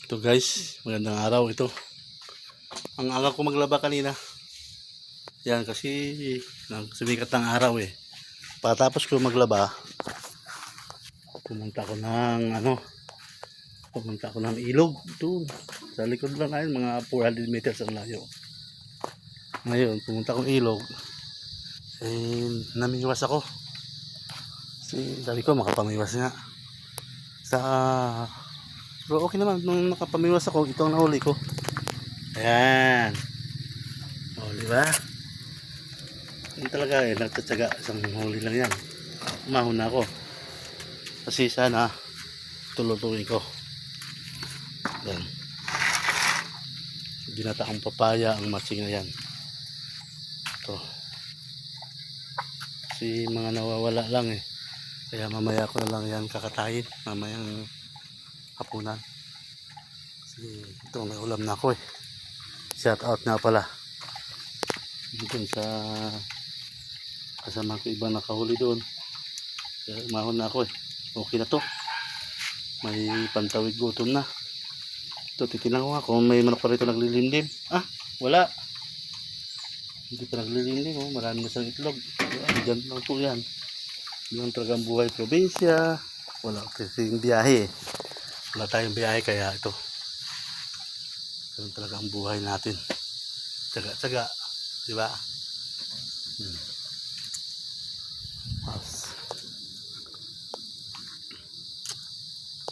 Ito guys, magandang araw ito. Ang aga ko maglaba kanina. Yan kasi sumikat ng araw eh. Pagkatapos ko maglaba, pumunta ko ng ilog doon. Sa likod lang ayun, mga 400 meters ang layo. Ngayon, pumunta akong ilog. Namiwas ako. Kasi sabi ko makapamiwas nga. Pero okay naman, nung nakapamiwas ako, ito ang nahuli ko. Ayan. O, diba? Yan talaga eh, nagtatsaga. Isang huli lang yan. Umahon na ako. Kasi sana, tulutuin ko. Yan. Ginataang papaya ang matching na yan. Ito. Kasi mga nawawala lang eh. Kaya mamaya ko na lang yan kakatayin. Mamayang hapunan. Kasi ito, may ulam na ako eh. Shout out nga pala. Dito sa kasama ko iba nakahuli doon. Kaya umahon na ako eh. Okay na to. May pantawid gutom na. Ito, titignan ko nga kung may manok pa rito naglilimlim. Ah, wala. Hindi pa naglilimlim oh. Marami na siyang itlog. Diyan lang po yan. Yung talagang buhay probinsya. Wala kasi yung biyahe eh. Wala tayong biyahe kaya ito. Ganun talaga ang buhay natin. Tsaga-tsaga. Diba?